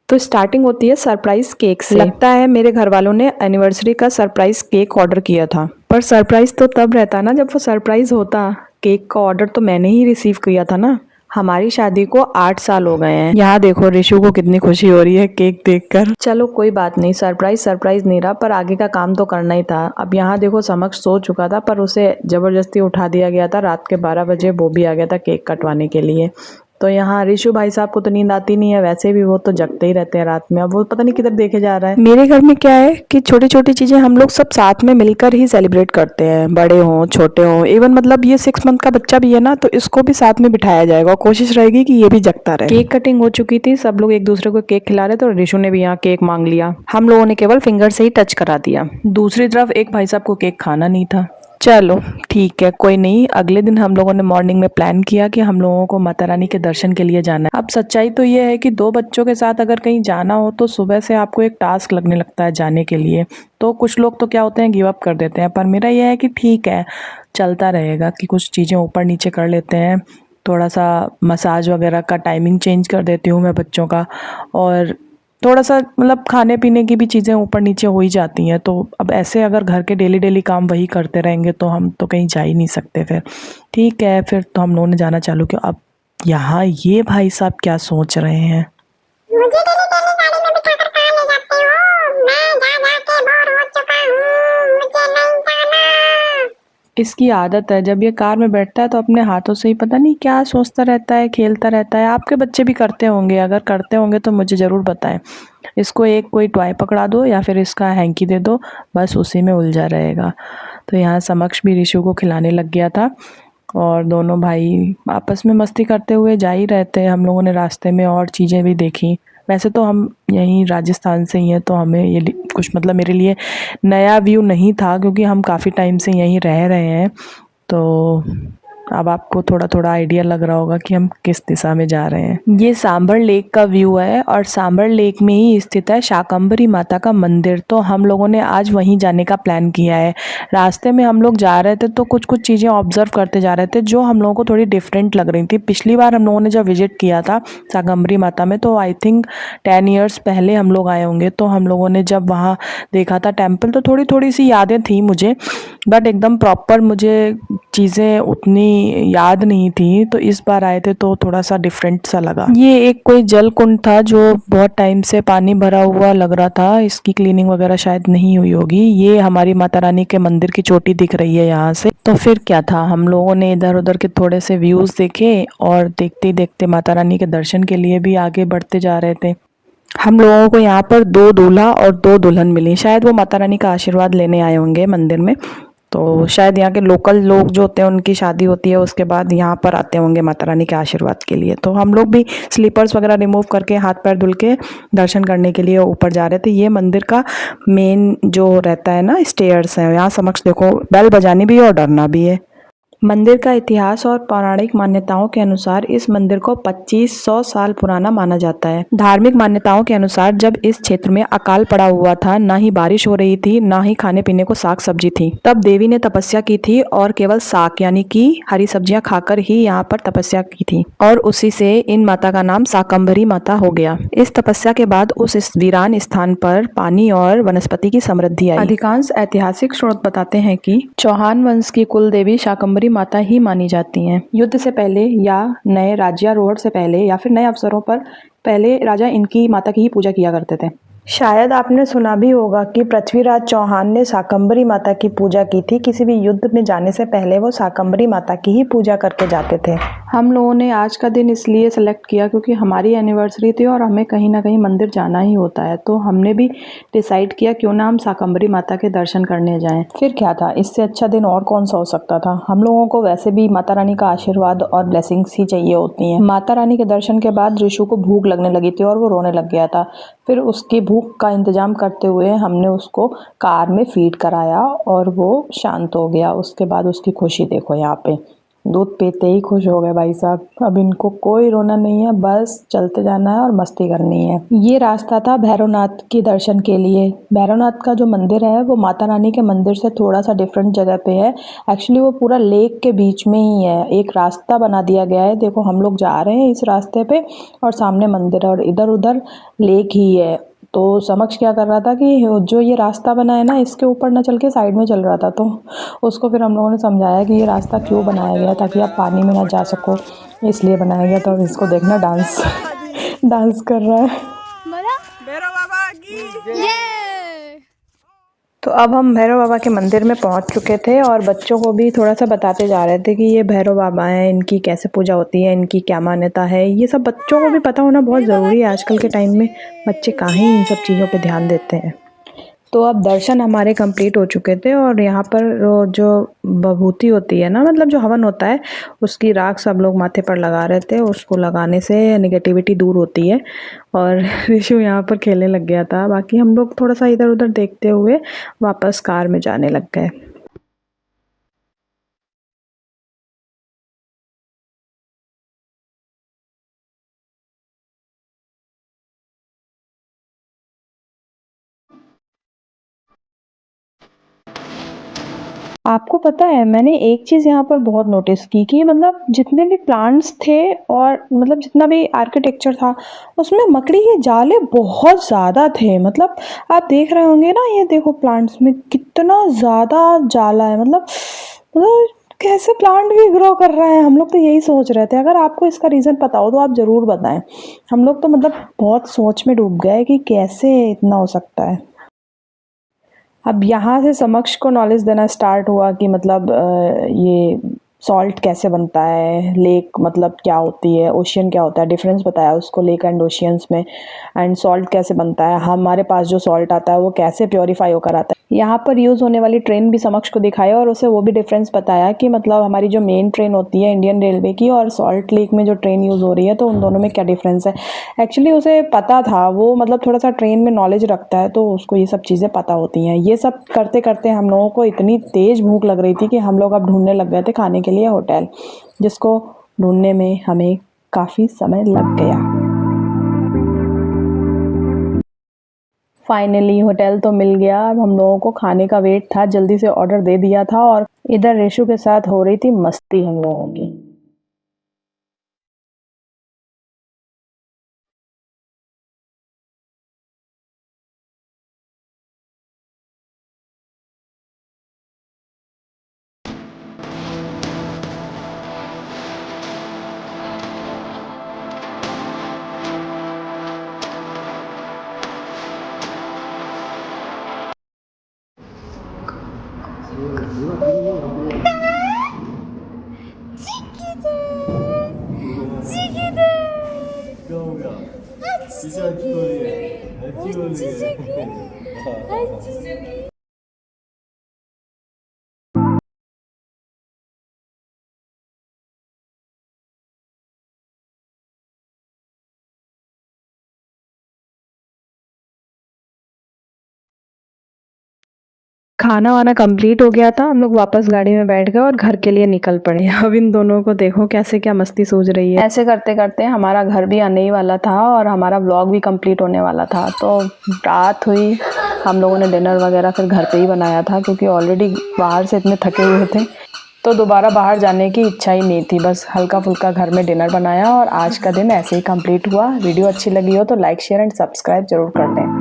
तो स्टार्टिंग होती है सरप्राइज केक से। लगता है मेरे घर वालों ने एनिवर्सरी का सरप्राइज केक ऑर्डर किया था, पर सरप्राइज तो तब रहता ना जब वो सरप्राइज होता। केक का ऑर्डर तो मैंने ही रिसीव किया था ना। हमारी शादी को 8 साल हो गए हैं। यहाँ देखो रिशु को कितनी खुशी हो रही है केक देखकर। चलो कोई बात नहीं, सरप्राइज नहीं रहा, पर आगे का काम तो करना ही था। अब यहाँ देखो समक्ष सो चुका था, पर उसे जबरदस्ती उठा दिया गया था। रात के 12 बजे वो भी आ गया था केक कटवाने के लिए। तो यहाँ रिशु भाई साहब को तो नींद आती नहीं है, वैसे भी वो तो जगते ही रहते हैं रात में। अब वो पता नहीं किधर देखे जा रहा है। मेरे घर में क्या है कि छोटी छोटी चीजें हम लोग सब साथ में मिलकर ही सेलिब्रेट करते हैं, बड़े हों छोटे हों। इवन मतलब ये 6 मंथ का बच्चा भी है ना, तो इसको भी साथ में बिठाया जाएगा। कोशिश रहेगी कि ये भी जगता रहे। केक कटिंग हो चुकी थी, सब लोग एक दूसरे को केक खिला रहे थे और रिशु ने भी यहाँ केक मांग लिया। हम लोगों ने केवल फिंगर से ही टच करा दिया। दूसरी तरफ एक भाई साहब को केक खाना नहीं था। चलो ठीक है, कोई नहीं। अगले दिन हम लोगों ने मॉर्निंग में प्लान किया कि हम लोगों को माता रानी के दर्शन के लिए जाना है। अब सच्चाई तो ये है कि 2 बच्चों के साथ अगर कहीं जाना हो तो सुबह से आपको एक टास्क लगने लगता है जाने के लिए। तो कुछ लोग तो क्या होते हैं, गिव अप कर देते हैं, पर मेरा यह है कि ठीक है, चलता रहेगा कि कुछ चीज़ें ऊपर नीचे कर लेते हैं। थोड़ा सा मसाज वगैरह का टाइमिंग चेंज कर देती हूँ मैं बच्चों का, और थोड़ा सा मतलब खाने पीने की भी चीज़ें ऊपर नीचे हो ही जाती हैं। तो अब ऐसे अगर घर के डेली डेली काम वही करते रहेंगे तो हम तो कहीं जा ही नहीं सकते। फिर ठीक है, फिर तो हम लोगों ने जाना चालू किया। अब यहाँ ये भाई साहब क्या सोच रहे हैं। मुझे डेली डेली गाड़ी में बिठाकर कहाँ ले जाते हो? मैं जा जा के बोर हो चुका हूँ, मुझे नहीं जाना। इसकी आदत है, जब ये कार में बैठता है तो अपने हाथों से ही पता नहीं क्या सोचता रहता है, खेलता रहता है। आपके बच्चे भी करते होंगे, अगर करते होंगे तो मुझे ज़रूर बताएं। इसको एक कोई टॉय पकड़ा दो या फिर इसका हैंकी दे दो, बस उसी में उलझा रहेगा। तो यहाँ समक्ष भी रिशु को खिलाने लग गया था और दोनों भाई आपस में मस्ती करते हुए जा ही रहते हैं। हम लोगों ने रास्ते में और चीज़ें भी देखी। वैसे तो हम यहीं राजस्थान से ही हैं, तो हमें ये कुछ मतलब मेरे लिए नया व्यू नहीं था, क्योंकि हम काफ़ी टाइम से यहीं रह रहे हैं। तो अब आपको थोड़ा थोड़ा आइडिया लग रहा होगा कि हम किस दिशा में जा रहे हैं। ये सांभर लेक का व्यू है और सांभर लेक में ही स्थित है शाकंभरी माता का मंदिर। तो हम लोगों ने आज वहीं जाने का प्लान किया है। रास्ते में हम लोग जा रहे थे तो कुछ कुछ चीज़ें ऑब्जर्व करते जा रहे थे जो हम लोगों को थोड़ी डिफरेंट लग रही थी। पिछली बार हम लोगों ने जब विजिट किया था शाकंभरी माता में, तो आई थिंक 10 ईयर्स पहले हम लोग आए होंगे। तो हम लोगों ने जब वहाँ देखा था टेम्पल, तो थोड़ी थोड़ी सी यादें थी मुझे, बट एकदम प्रॉपर मुझे चीज़ें उतनी याद नहीं थी। तो इस बार आए थे तो थोड़ा सा डिफरेंट सा लगा। ये एक कोई जल कुंड था जो बहुत टाइम से पानी भरा हुआ लग रहा था। इसकी क्लीनिंग वगैरह शायद नहीं हुई होगी। ये हमारी माता रानी के मंदिर की चोटी दिख रही है यहाँ से। तो फिर क्या था, हम लोगों ने इधर उधर के थोड़े से व्यूज़ देखे और देखते देखते माता रानी के दर्शन के लिए भी आगे बढ़ते जा रहे थे। हम लोगों को यहाँ पर 2 दूल्हा और 2 दुल्हन मिली। शायद वो माता रानी का आशीर्वाद लेने आए होंगे मंदिर में। तो शायद यहाँ के लोकल लोग जो होते हैं उनकी शादी होती है, उसके बाद यहाँ पर आते होंगे माता रानी के आशीर्वाद के लिए। तो हम लोग भी स्लीपर्स वगैरह रिमूव करके हाथ पैर धुल के दर्शन करने के लिए ऊपर जा रहे थे। ये मंदिर का मेन जो रहता है ना, स्टेयर्स है। यहाँ समक्ष देखो बेल बजानी भी है और डरना भी है। मंदिर का इतिहास और पौराणिक मान्यताओं के अनुसार इस मंदिर को 2500 साल पुराना माना जाता है। धार्मिक मान्यताओं के अनुसार जब इस क्षेत्र में अकाल पड़ा हुआ था, ना ही बारिश हो रही थी, ना ही खाने पीने को साग सब्जी थी, तब देवी ने तपस्या की थी और केवल साग यानी कि हरी सब्जियां खाकर ही यहाँ पर तपस्या की थी, और उसी से इन माता का नाम शाकंभरी माता हो गया। इस तपस्या के बाद उस वीरान स्थान पर पानी और वनस्पति की समृद्धि आई। अधिकांश ऐतिहासिक स्रोत बताते हैं कि चौहान वंश की कुल देवी शाकंभरी माता ही मानी जाती हैं। युद्ध से पहले या नए राज्यारोहण से पहले या फिर नए अवसरों पर पहले राजा इनकी माता की ही पूजा किया करते थे। शायद आपने सुना भी होगा कि पृथ्वीराज चौहान ने शाकंभरी माता की पूजा की थी। किसी भी युद्ध में जाने से पहले वो शाकंभरी माता की ही पूजा करके जाते थे। हम लोगों ने आज का दिन इसलिए सेलेक्ट किया क्योंकि हमारी एनिवर्सरी थी और हमें कहीं ना कहीं मंदिर जाना ही होता है। तो हमने भी डिसाइड किया क्यों ना हम शाकंभरी माता के दर्शन करने जाएं। फिर क्या था, इससे अच्छा दिन और कौन सा हो सकता था। हम लोगों को वैसे भी माता रानी का आशीर्वाद और ब्लेसिंग्स ही चाहिए होती हैं। माता रानी के दर्शन के बाद ऋषु को भूख लगने लगी थी और वो रोने लग गया था। फिर उसकी भूख का इंतजाम करते हुए हमने उसको कार में फीड कराया और वो शांत हो गया। उसके बाद उसकी खुशी देखो यहाँ पे। दूध पीते ही खुश हो गए भाई साहब। अब इनको कोई रोना नहीं है, बस चलते जाना है और मस्ती करनी है। ये रास्ता था भैरवनाथ के दर्शन के लिए। भैरवनाथ का जो मंदिर है वो माता रानी के मंदिर से थोड़ा सा डिफरेंट जगह पे है। एक्चुअली वो पूरा लेक के बीच में ही है, एक रास्ता बना दिया गया है। देखो हम लोग जा रहे हैं इस रास्ते पे और सामने मंदिर है और इधर उधर लेक ही है। तो समक्ष क्या कर रहा था कि जो ये रास्ता बना है ना, इसके ऊपर ना चल के साइड में चल रहा था। तो उसको फिर हम लोगों ने समझाया कि ये रास्ता क्यों बनाया गया, ताकि आप पानी में ना जा सको, इसलिए बनाया गया। तो इसको देखना डांस डांस कर रहा है। भैरव बाबा की तो अब हम भैरव बाबा के मंदिर में पहुंच चुके थे और बच्चों को भी थोड़ा सा बताते जा रहे थे कि ये भैरव बाबा हैं, इनकी कैसे पूजा होती है, इनकी क्या मान्यता है। ये सब बच्चों को भी पता होना बहुत ज़रूरी है। आजकल के टाइम में बच्चे कहाँ ही इन सब चीज़ों पे ध्यान देते हैं। तो अब दर्शन हमारे कंप्लीट हो चुके थे और यहाँ पर जो विभूति होती है ना, मतलब जो हवन होता है, उसकी राख सब लोग माथे पर लगा रहे थे। उसको लगाने से नेगेटिविटी दूर होती है। और ऋषु यहाँ पर खेलने लग गया था। बाकी हम लोग थोड़ा सा इधर उधर देखते हुए वापस कार में जाने लग गए। आपको पता है, मैंने एक चीज़ यहाँ पर बहुत नोटिस की कि मतलब जितने भी प्लांट्स थे और मतलब जितना भी आर्किटेक्चर था, उसमें मकड़ी के जाले बहुत ज़्यादा थे। मतलब आप देख रहे होंगे ना, ये देखो प्लांट्स में कितना ज़्यादा जाला है। मतलब कैसे प्लांट भी ग्रो कर रहे हैं। हम लोग तो यही सोच रहे थे। अगर आपको इसका रीज़न पता हो तो आप ज़रूर बताएं। हम लोग तो मतलब बहुत सोच में डूब गए कि कैसे इतना हो सकता है। अब यहाँ से समक्ष को नॉलेज देना स्टार्ट हुआ कि मतलब ये सॉल्ट कैसे बनता है, लेक मतलब क्या होती है, ओशियन क्या होता है, डिफरेंस बताया उसको लेक एंड ओशियंस में, एंड सॉल्ट कैसे बनता है, हमारे पास जो सॉल्ट आता है वो कैसे प्योरीफाई होकर आता है। यहाँ पर यूज़ होने वाली ट्रेन भी समक्ष को दिखाया और उसे वो भी डिफरेंस बताया कि मतलब हमारी जो मेन ट्रेन होती है इंडियन रेलवे की और सॉल्ट लेक में जो ट्रेन यूज़ हो रही है, तो उन दोनों में क्या डिफरेंस है। एक्चुअली उसे पता था, वो मतलब थोड़ा सा ट्रेन में नॉलेज रखता है, तो उसको ये सब चीज़ें पता होती हैं। ये सब करते करते हम लोगों को इतनी तेज़ भूख लग रही थी कि हम लोग अब ढूंढने लग गए थे खाने के लिए होटल, जिसको ढूंढने में हमें काफ़ी समय लग गया। फाइनली होटल तो मिल गया। अब हम लोगों को खाने का वेट था, जल्दी से ऑर्डर दे दिया था और इधर रेशु के साथ हो रही थी मस्ती हम लोगों की। खाना वाना कंप्लीट हो गया था। हम लोग वापस गाड़ी में बैठ गए और घर के लिए निकल पड़े। अब इन दोनों को देखो कैसे क्या मस्ती सूझ रही है। ऐसे करते करते हमारा घर भी आने ही वाला था और हमारा व्लॉग भी कंप्लीट होने वाला था। तो रात हुई, हम लोगों ने डिनर वगैरह फिर घर पे ही बनाया था, क्योंकि ऑलरेडी बाहर से इतने थके हुए थे, तो दोबारा बाहर जाने की इच्छा ही नहीं थी। बस हल्का फुल्का घर में डिनर बनाया और आज का दिन ऐसे ही कंप्लीट हुआ। वीडियो अच्छी लगी हो तो लाइक शेयर एंड सब्सक्राइब जरूर कर दें।